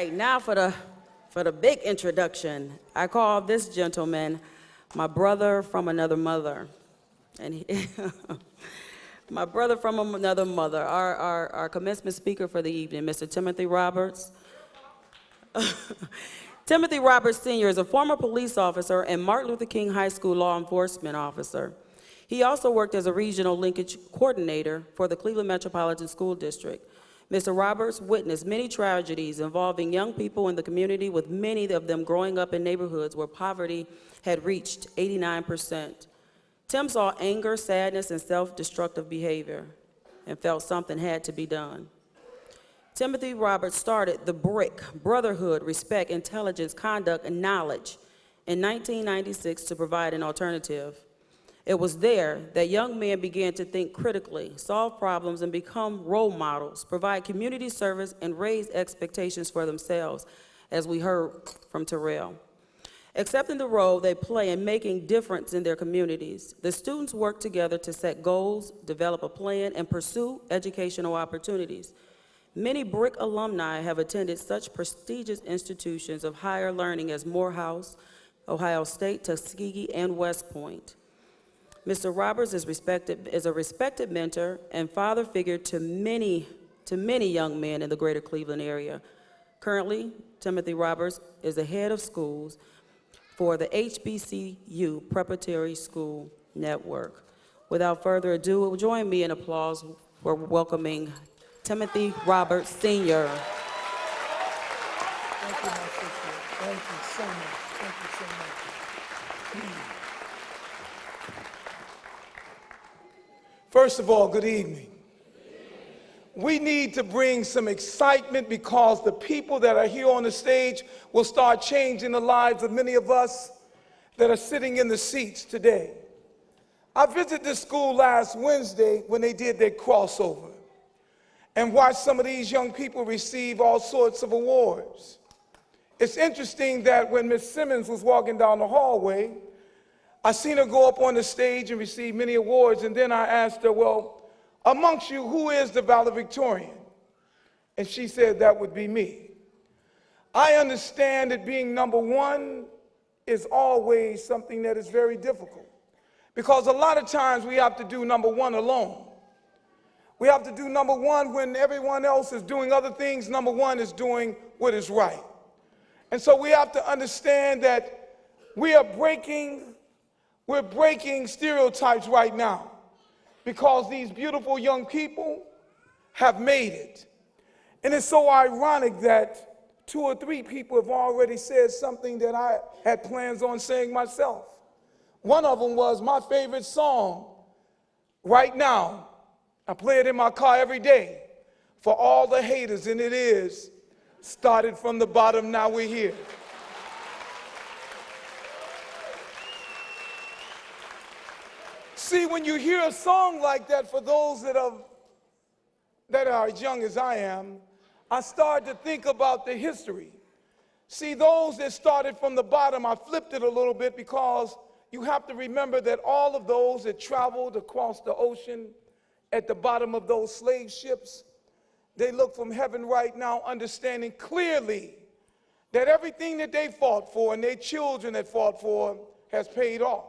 right, now for the big introduction. I call this gentleman my brother from another mother. And my brother from another mother, our commencement speaker for the evening, Mr. Timothy Roberts. Timothy Roberts Sr. is a former police officer and Martin Luther King High School law enforcement officer. He also worked as a regional linkage coordinator for the Cleveland Metropolitan School District. Mr. Roberts witnessed many tragedies involving young people in the community, with many of them growing up in neighborhoods where poverty had reached 89%. Tim saw anger, sadness, and self-destructive behavior and felt something had to be done. Timothy Roberts started the BRIC, Brotherhood, Respect, Intelligence, Conduct, and Knowledge, in 1996 to provide an alternative. It was there that young men began to think critically, solve problems, and become role models, provide community service, and raise expectations for themselves, as we heard from Terrell. Accepting the role they play in making difference in their communities, the students work together to set goals, develop a plan, and pursue educational opportunities. Many BRIC alumni have attended such prestigious institutions of higher learning as Morehouse, Ohio State, Tuskegee, and West Point. Mr. Roberts is a respected mentor and father figure to many young men in the greater Cleveland area. Currently, Timothy Roberts is the head of schools for the HBCU Preparatory School Network. Without further ado, join me in applause for welcoming Timothy Roberts Sr. Thank you, my sister. Thank you so much. Thank you so much. First of all, good evening. We need to bring some excitement because the people that are here on the stage will start changing the lives of many of us that are sitting in the seats today. I visited this school last Wednesday when they did their crossover and watched some of these young people receive all sorts of awards. It's interesting that when Miss Simmons was walking down the hallway, I seen her go up on the stage and receive many awards, and then I asked her, well, amongst you, who is the valedictorian? And she said, that would be me. I understand that being number one is always something that is very difficult, because a lot of times we have to do number one alone. We have to do number one when everyone else is doing other things. Number one is doing what is right. And so we have to understand that we're breaking stereotypes right now, because these beautiful young people have made it. And it's so ironic that 2 or 3 people have already said something that I had plans on saying myself. One of them was my favorite song right now. I play it in my car every day for all the haters, and it is Started from the Bottom, Now We're Here. See, when you hear a song like that, for those that are as young as I am, I start to think about the history. See, those that started from the bottom, I flipped it a little bit, because you have to remember that all of those that traveled across the ocean at the bottom of those slave ships, they look from heaven right now, understanding clearly that everything that they fought for and their children that fought for has paid off.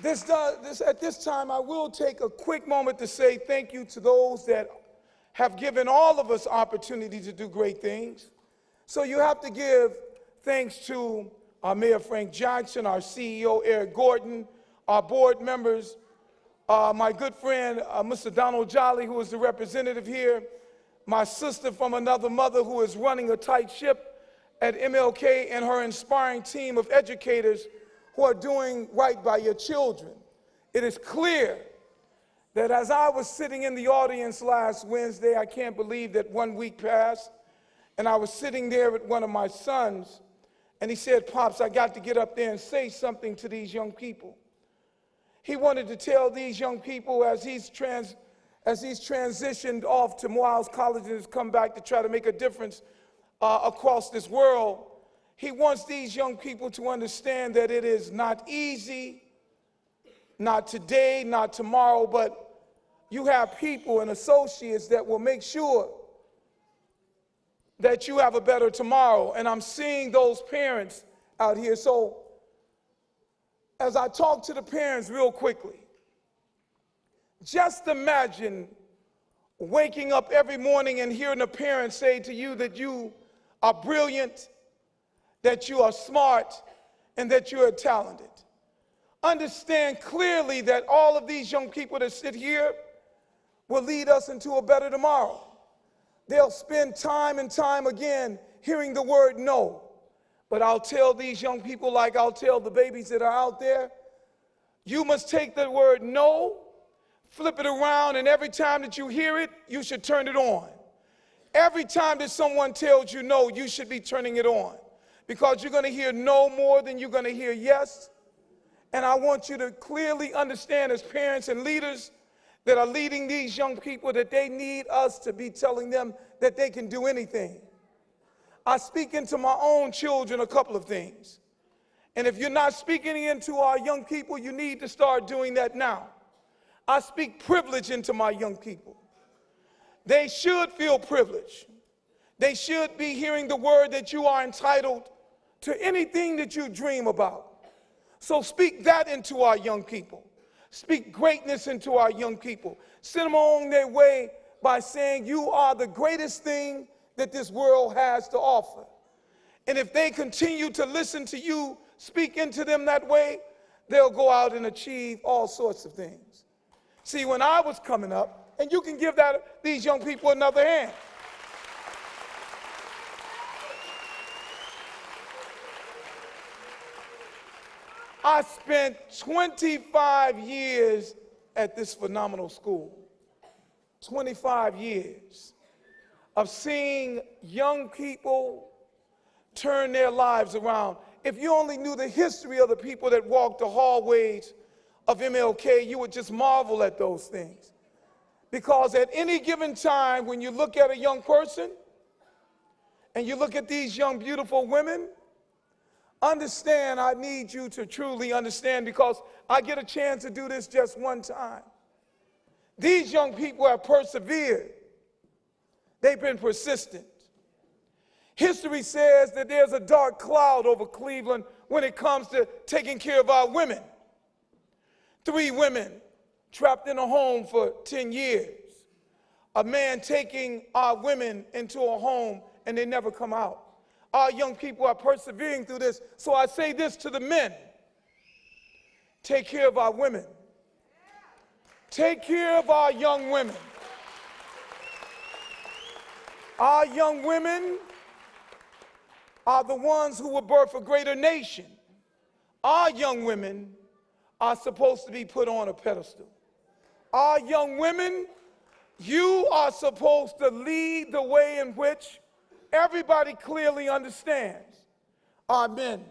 At this time, I will take a quick moment to say thank you to those that have given all of us opportunity to do great things. So you have to give thanks to our Mayor Frank Jackson, our CEO Eric Gordon, our board members, my good friend Mr. Donald Jolly, who is the representative here, my sister from another mother who is running a tight ship at MLK, and her inspiring team of educators who are doing right by your children. It is clear that as I was sitting in the audience last Wednesday, I can't believe that 1 week passed, and I was sitting there with one of my sons, and he said, Pops, I got to get up there and say something to these young people. He wanted to tell these young people, as he's transitioned off to Morehouse College and has come back to try to make a difference across this world, he wants these young people to understand that it is not easy, not today, not tomorrow, but you have people and associates that will make sure that you have a better tomorrow. And I'm seeing those parents out here. So as I talk to the parents real quickly, just imagine waking up every morning and hearing a parent say to you that you are brilliant, that you are smart, and that you are talented. Understand clearly that all of these young people that sit here will lead us into a better tomorrow. They'll spend time and time again hearing the word no. But I'll tell these young people, like I'll tell the babies that are out there, you must take the word no, flip it around, and every time that you hear it, you should turn it on. Every time that someone tells you no, you should be turning it on. Because you're going to hear no more than you're going to hear yes. And I want you to clearly understand as parents and leaders that are leading these young people that they need us to be telling them that they can do anything. I speak into my own children a couple of things. And if you're not speaking into our young people, you need to start doing that now. I speak privilege into my young people. They should feel privileged. They should be hearing the word that you are entitled to anything that you dream about. So speak that into our young people. Speak greatness into our young people. Send them on their way by saying you are the greatest thing that this world has to offer. And if they continue to listen to you, speak into them that way, they'll go out and achieve all sorts of things. See, when I was coming up, and you can give these young people another hand. I spent 25 years at this phenomenal school. 25 years of seeing young people turn their lives around. If you only knew the history of the people that walked the hallways of MLK, you would just marvel at those things. Because at any given time, when you look at a young person and you look at these young, beautiful women, understand, I need you to truly understand, because I get a chance to do this just one time. These young people have persevered. They've been persistent. History says that there's a dark cloud over Cleveland when it comes to taking care of our women. 3 women trapped in a home for 10 years. A man taking our women into a home and they never come out. Our young people are persevering through this. So I say this to the men. Take care of our women. Take care of our young women. Our young women are the ones who will birth a greater nation. Our young women are supposed to be put on a pedestal. Our young women, you are supposed to lead the way in which everybody clearly understands. Our men,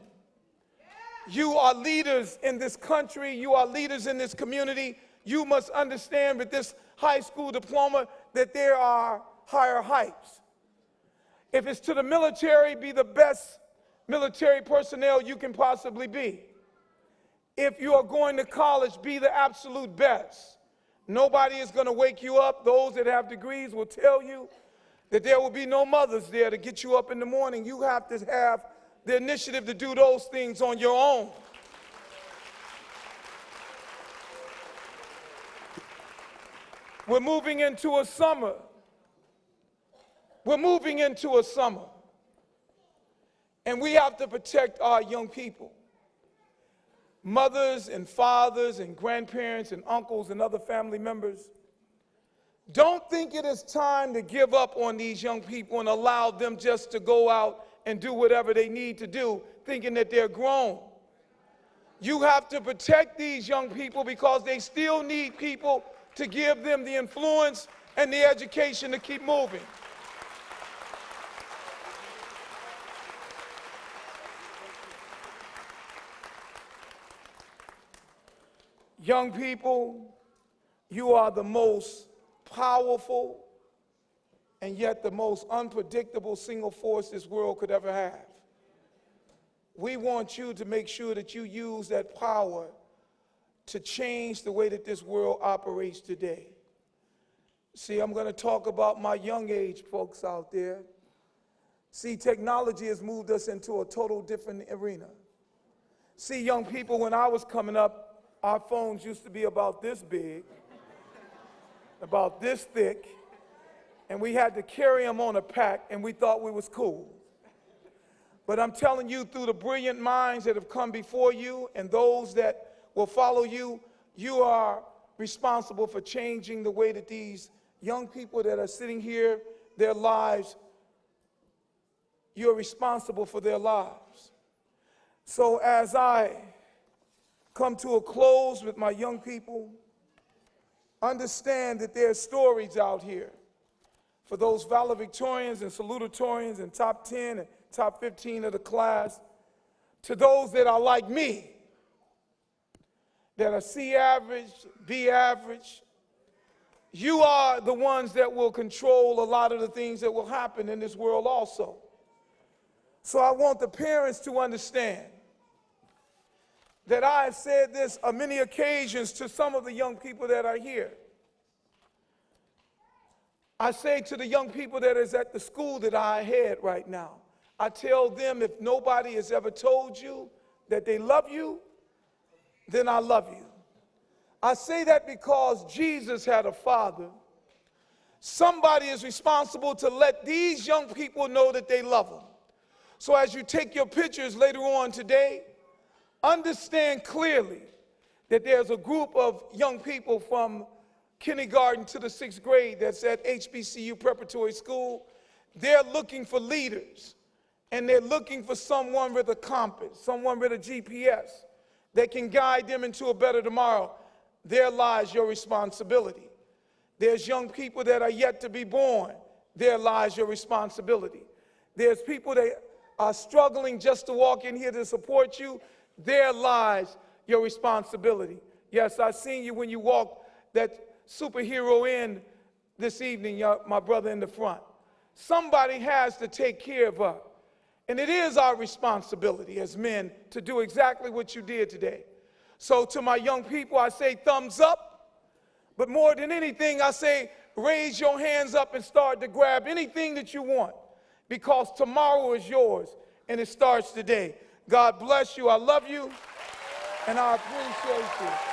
you are leaders in this country. You are leaders in this community. You must understand with this high school diploma that there are higher heights. If it's to the military, be the best military personnel you can possibly be. If you are going to college, be the absolute best. Nobody is going to wake you up. Those that have degrees will tell you that there will be no mothers there to get you up in the morning. You have to have the initiative to do those things on your own. We're moving into a summer. We're moving into a summer. And we have to protect our young people. Mothers and fathers and grandparents and uncles and other family members, don't think it is time to give up on these young people and allow them just to go out and do whatever they need to do, thinking that they're grown. You have to protect these young people because they still need people to give them the influence and the education to keep moving. Young people, you are the most powerful and yet the most unpredictable single force this world could ever have. We want you to make sure that you use that power to change the way that this world operates today. See, I'm going to talk about my young age folks out there. See, technology has moved us into a total different arena. See, young people, when I was coming up, our phones used to be about this big, about this thick, and we had to carry them on a pack, and we thought we was cool. But I'm telling you, through the brilliant minds that have come before you and those that will follow you, you are responsible for changing the way that these young people that are sitting here, their lives, you're responsible for their lives. So as I come to a close with my young people, understand that there are stories out here for those valedictorians and salutatorians and top 10 and top 15 of the class, to those that are like me, that are C average, B average. You are the ones that will control a lot of the things that will happen in this world also. So I want the parents to understand that I have said this on many occasions to some of the young people that are here. I say to the young people that is at the school that I head right now, I tell them, if nobody has ever told you that they love you, then I love you. I say that because Jesus had a father. Somebody is responsible to let these young people know that they love them. So as you take your pictures later on today, understand clearly that there's a group of young people from kindergarten to the 6th grade that's at HBCU Preparatory School. They're looking for leaders, and they're looking for someone with a compass, someone with a GPS that can guide them into a better tomorrow. There lies your responsibility. There's young people that are yet to be born. There lies your responsibility. There's people that are struggling just to walk in here to support you. There lies your responsibility. Yes, I seen you when you walked that superhero in this evening, my brother in the front. Somebody has to take care of us. And it is our responsibility as men to do exactly what you did today. So to my young people, I say thumbs up. But more than anything, I say raise your hands up and start to grab anything that you want, because tomorrow is yours and it starts today. God bless you. I love you and I appreciate you.